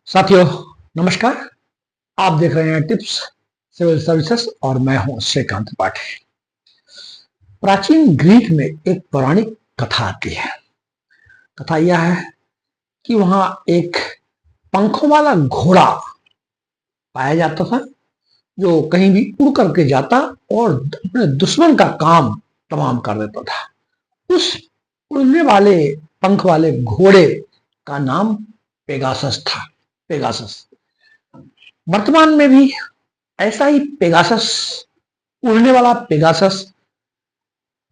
साथियों नमस्कार। आप देख रहे हैं टिप्स सिविल सर्विसेज और मैं हूं श्रीकांत त्रिपाठी। प्राचीन ग्रीक में एक पौराणिक कथा आती है। कथा यह है कि वहां एक पंखों वाला घोड़ा पाया जाता था जो कहीं भी उड़ करके जाता और अपने दुश्मन का काम तमाम कर देता था। उस उड़ने वाले पंख वाले घोड़े का नाम पेगासस था। पेगासस वर्तमान में भी ऐसा ही पेगासस, उड़ने वाला पेगासस,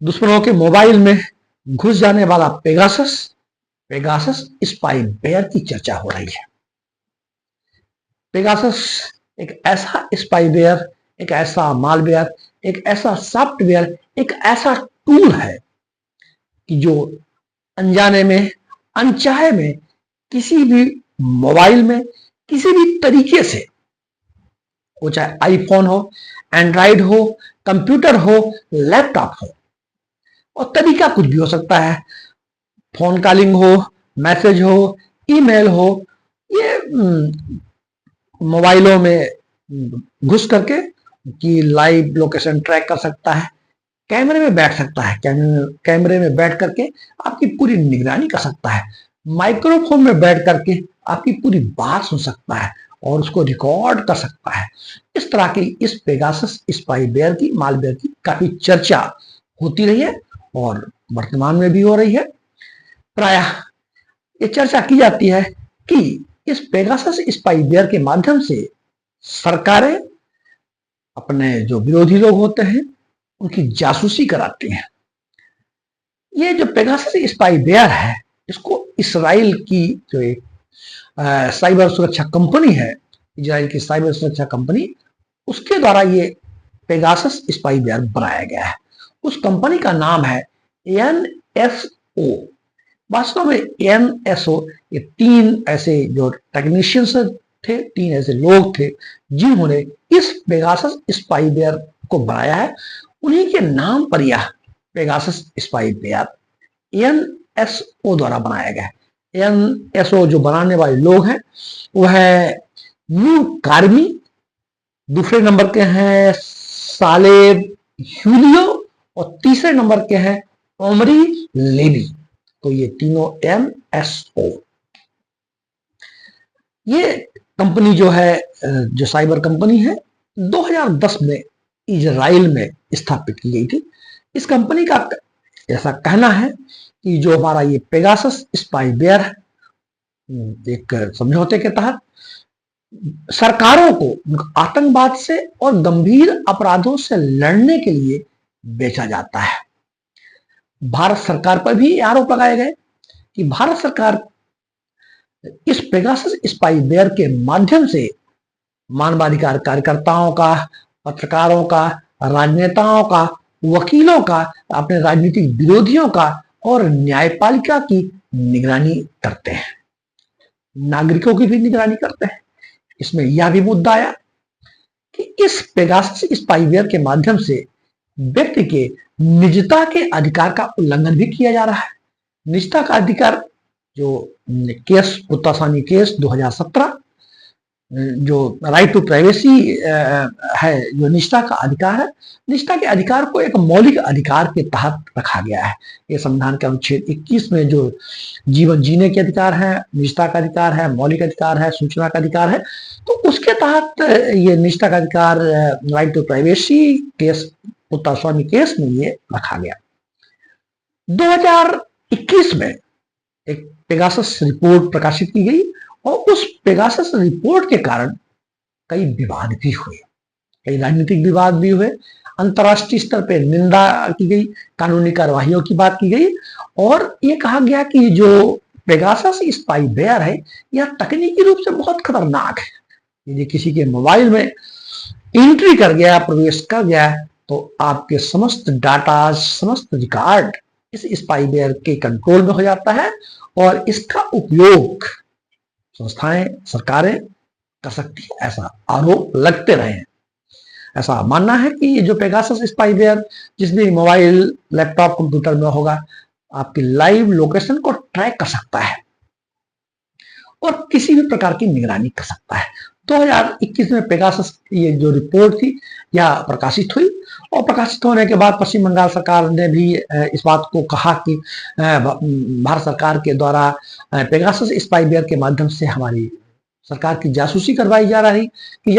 दुश्मनों के मोबाइल में घुस जाने वाला पेगासस, पेगासस स्पाईवेयर की चर्चा हो रही है। पेगासस एक ऐसा स्पाईवेयर, एक ऐसा मालवेयर, एक ऐसा सॉफ्टवेयर, एक ऐसा टूल है कि जो अनजाने में, अनचाहे में, किसी भी मोबाइल में किसी भी तरीके से, वो चाहे आईफोन हो, एंड्रॉइड हो, कंप्यूटर हो, लैपटॉप हो, और तरीका कुछ भी हो सकता है। फोन कॉलिंग हो, मैसेज हो, ईमेल हो, ये मोबाइलों में घुस करके कि लाइव लोकेशन ट्रैक कर सकता है, कैमरे में बैठ सकता है, कैमरे में बैठ करके आपकी पूरी निगरानी कर सकता है, माइक्रोफोन में बैठ करके आपकी पूरी बात सुन सकता है और उसको रिकॉर्ड कर सकता है। इस तरह की इस पेगासस स्पाईवेयर की, मालवेयर की काफी चर्चा होती रही है और वर्तमान में भी हो रही है। प्रायः ये चर्चा की जाती है कि इस पेगासस स्पाईवेयर के माध्यम से सरकारें अपने जो विरोधी लोग होते हैं उनकी जासूसी कराती हैं। ये जो पेगासस स्पाईवेयर है, इसको इसराइल की जो एक साइबर सुरक्षा कंपनी है, इजराइल की साइबर सुरक्षा कंपनी, उसके द्वारा ये पेगासस स्पाईवेयर बनाया गया है। उस कंपनी का नाम है NSO। वास्तव में NSO ये तीन ऐसे जो टेक्नीशियंस थे, तीन ऐसे लोग थे जिन्होंने इस पेगासस स्पाईवेयर को बनाया है। उन्हीं के नाम पर यह पेगासस स्पाईवेयर NSO द्वारा बनाया गया है। NSO जो बनाने वाले लोग हैं वो है न्यू कार्मी, दूसरे नंबर के हैं सालेब ह्यूलियो और तीसरे नंबर के हैं ओमरी लेवी। तो ये तीनों NSO। ये कंपनी जो है, जो साइबर कंपनी है, 2010 में इजराइल में स्थापित की गई थी। इस कंपनी का ऐसा कहना है कि जो हमारा ये पेगासस स्पाईवेयर है, एक समझौते के तहत सरकारों को आतंकवाद से और गंभीर अपराधों से लड़ने के लिए बेचा जाता है। भारत सरकार पर भी आरोप लगाए गए कि भारत सरकार इस पेगासस स्पाईवेयर के माध्यम से मानवाधिकार कार्यकर्ताओं का, पत्रकारों का, राजनेताओं का, वकीलों का, अपने राजनीतिक विरोधियों का और न्यायपालिका की निगरानी करते हैं, नागरिकों की भी निगरानी करते हैं। इसमें यह भी मुद्दा आया कि इस पेगासस स्पाईवेयर के माध्यम से व्यक्ति के निजता के अधिकार का उल्लंघन भी किया जा रहा है। निजता का अधिकार, जो केस पुत्तासानी केस 2017, जो राइट टू प्राइवेसी है, जो निष्ठा का अधिकार है, निष्ठा के अधिकार को एक मौलिक अधिकार के तहत रखा गया है। ये संविधान के अनुच्छेद 21 में जो जीवन जीने के अधिकार है, निष्ठा का अधिकार है, मौलिक अधिकार है, सूचना का अधिकार है, तो उसके तहत ये निष्ठा का अधिकार, right to privacy case, Puttaswamy case में ये रखा गया। 2021 में एक पेगासस रिपोर्ट प्रकाशित की गई और उस पेगासस रिपोर्ट के कारण कई विवाद भी हुए, कई राजनीतिक विवाद भी हुए, अंतर्राष्ट्रीय स्तर पर निंदा की गई, कानूनी कार्यवाहियों की बात की गई और ये कहा गया कि जो पेगासस स्पाईवेयर है यह तकनीकी रूप से बहुत खतरनाक है। यदि किसी के मोबाइल में एंट्री कर गया, प्रवेश कर गया, तो आपके समस्त डाटा, समस्त रिकॉर्ड इस स्पाईवेयर के कंट्रोल में हो जाता है और इसका उपयोग संस्थाएं, सरकारें कर सकती है, ऐसा आरोप लगते रहे हैं। ऐसा मानना है कि ये जो पेगासस स्पाईवेयर जिस भी मोबाइल, लैपटॉप, कंप्यूटर में होगा, आपकी लाइव लोकेशन को ट्रैक कर सकता है और किसी भी प्रकार की निगरानी कर सकता है। 2021 में पेगासस ये जो रिपोर्ट थी यह प्रकाशित हुई, और प्रकाशित होने के बाद पश्चिम बंगाल सरकार ने भी इस बात को कहा कि भारत सरकार के द्वारा पेगासस स्पाईवेयर के माध्यम से हमारी सरकार की जासूसी करवाई की जा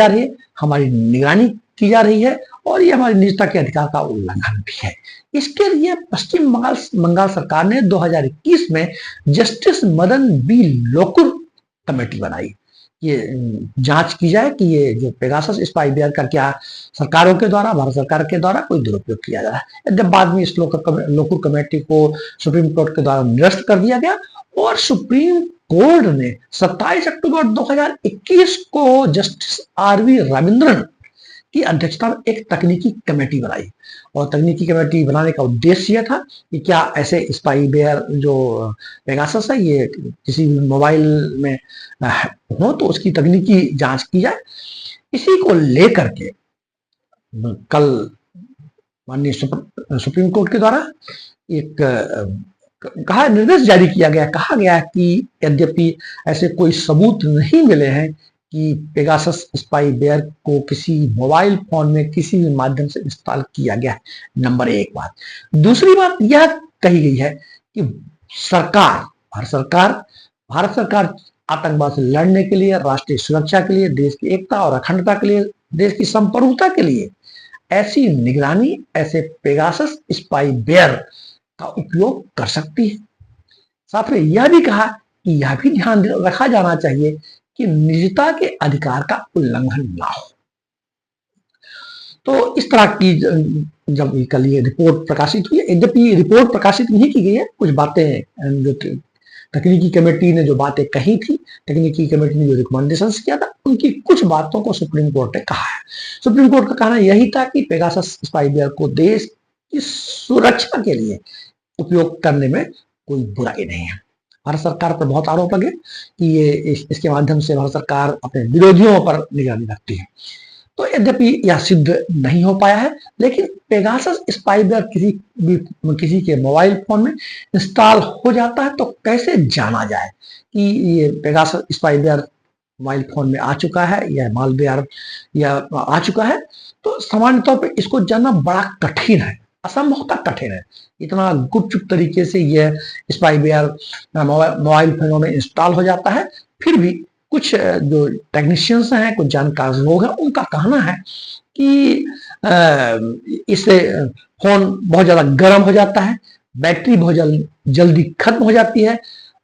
रही है, हमारी निगरानी की जा रही है, और ये हमारी निजता के अधिकार का उल्लंघन भी है। इसके लिए पश्चिम बंगाल सरकार ने 2021 में justice Madan B Lokur committee बनाई, ये जांच की जाए कि ये जो पेगासस स्पाईवेयर का क्या सरकारों के द्वारा, भारत सरकार के द्वारा कोई दुरुपयोग किया जा रहा है। जब बाद में इस लोकुर कमेटी को सुप्रीम कोर्ट के द्वारा निरस्त कर दिया गया, और सुप्रीम कोर्ट ने 27 अक्टूबर 2021 को जस्टिस आरवी रविंद्रन की अध्यक्षता में एक तकनीकी कमेटी बनाई, और तकनीकी कमेटी बनाने का उद्देश्य यह था कि क्या ऐसे स्पाईवेयर जो पेगासस है ये किसी भी मोबाइल में हो तो उसकी तकनीकी जांच की जाए। इसी को लेकर के कल माननीय सुप्रीम कोर्ट के द्वारा एक निर्देश जारी किया गया, कहा गया कि यद्यपि ऐसे कोई सबूत नहीं मिले हैं कि पेगासस स्पाईवेयर को किसी मोबाइल फोन में किसी भी माध्यम से इंस्टॉल किया गया है। नंबर एक बात। दूसरी बात यह कही गई है कि भारत सरकार आतंकवाद से लड़ने के लिए, राष्ट्रीय सुरक्षा के लिए, देश की एकता और अखंडता के लिए, देश की संप्रभुता के लिए ऐसी निगरानी, ऐसे पेगासस स्पाईवेयर का उपयोग कर सकती है। साथ में यह भी कहा कि यह भी ध्यान रखा जाना चाहिए कि निजता के अधिकार का उल्लंघन ना हो। तो इस तरह की जब कल ये रिपोर्ट प्रकाशित हुई, यद्यपि रिपोर्ट प्रकाशित नहीं की गई है, कुछ बातें जो तकनीकी कमेटी ने जो बातें कही थी, तकनीकी कमेटी ने जो रिकमेंडेशंस किया था, उनकी कुछ बातों को सुप्रीम कोर्ट ने कहा है। सुप्रीम कोर्ट का कहना यही था कि पेगासस स्पाईवेयर को देश की सुरक्षा के लिए उपयोग करने में कोई बुराई नहीं है। भारत सरकार पर बहुत आरोप लगे कि ये इसके माध्यम से भारत सरकार अपने विरोधियों पर निगरानी रखती है। तो यद्यपि यह सिद्ध नहीं हो पाया है, लेकिन पेगासस स्पाईवेयर किसी के मोबाइल फोन में इंस्टॉल हो जाता है तो कैसे जाना जाए कि ये पेगासस स्पाईवेयर मोबाइल फोन में आ चुका है या मालवेयर या आ चुका है। तो सामान्य तौर पर इसको जानना बड़ा कठिन है, असंभवतः कठिन है। इतना गुपचुप तरीके से यह स्पाईवेयर मोबाइल फोनों में इंस्टॉल हो जाता है। फिर भी कुछ जो टेक्नीशियंस हैं, कुछ जानकार लोग हैं, उनका कहना है कि इससे फोन बहुत ज्यादा गर्म हो जाता है, बैटरी बहुत जल्दी खत्म हो जाती है,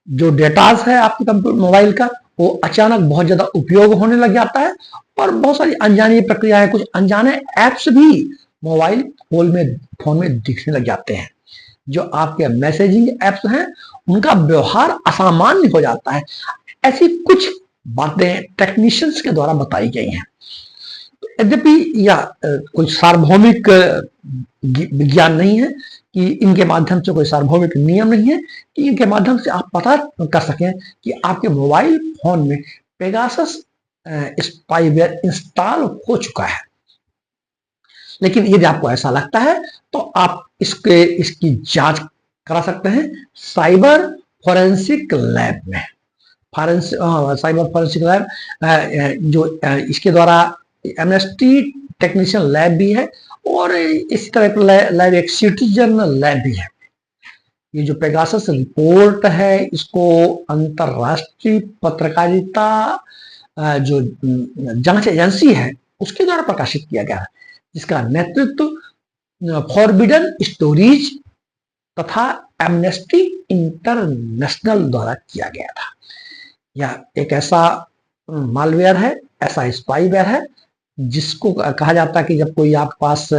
जो डेटास है आपके कंप्यूटर मोबाइल का वो अचानक बहुत ज्यादा उपयोग होने लग जाता है, और बहुत सारी अनजानी प्रक्रियाएं, कुछ अनजाने एप्स भी मोबाइल फोन में दिखने लग जाते हैं। जो आपके मैसेजिंग एप्स हैं उनका व्यवहार असामान्य हो जाता है। ऐसी कुछ बातें टेक्नीशियंस के द्वारा बताई गई हैं। यद्यपि यह कोई सार्वभौमिक विज्ञान नहीं है कि इनके माध्यम से कोई सार्वभौमिक नियम नहीं है कि इनके माध्यम से आप पता कर सकें कि आपके मोबाइल फोन में पेगासस स्पाईवेयर इंस्टॉल हो चुका है। लेकिन यदि आपको ऐसा लगता है तो आप इसकी जांच करा सकते हैं साइबर फोरेंसिक लैब में। साइबर फोरेंसिक लैब जो इसके द्वारा एमनेस्टी टेक्नीशियन लैब भी है, और इसी तरह का लैब एक सिटीजन लैब भी है। ये जो पेगासस रिपोर्ट है इसको अंतरराष्ट्रीय पत्रकारिता जो जांच एजेंसी है उसके द्वारा प्रकाशित किया गया है, जिसका नेतृत्व फॉरबिडन स्टोरीज तथा एमनेस्टी इंटरनेशनल द्वारा किया गया था। यह एक ऐसा मालवेयर है, ऐसा स्पाईवेयर है जिसको कहा जाता है कि जब कोई आपके पास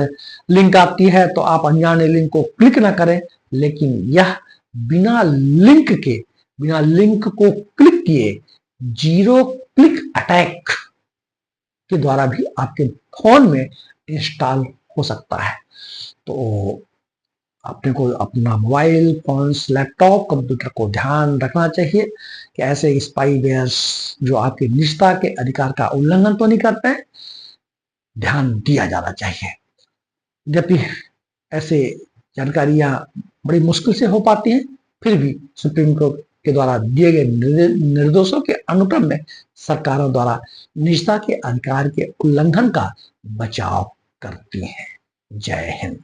लिंक आती है तो आप अनजाने लिंक को क्लिक ना करें, लेकिन यह बिना लिंक को क्लिक किए जीरो क्लिक अटैक के द्वारा भी आपके फोन में इंस्टॉल हो सकता है। तो अपने को अपना मोबाइल फोन, लैपटॉप, कंप्यूटर को ध्यान रखना चाहिए कि ऐसे स्पाईवेयर्स जो आपकी निजता के अधिकार का उल्लंघन तो नहीं करते हैं, ध्यान दिया जाना चाहिए। जबकि ऐसे जानकारियां बड़ी मुश्किल से हो पाती हैं, फिर भी सुप्रीम कोर्ट के द्वारा दिए गए निर्देशों के अनुक्रम में सरकारों द्वारा निजता के अधिकार के उल्लंघन का बचाव करती हैं। जय हिंद।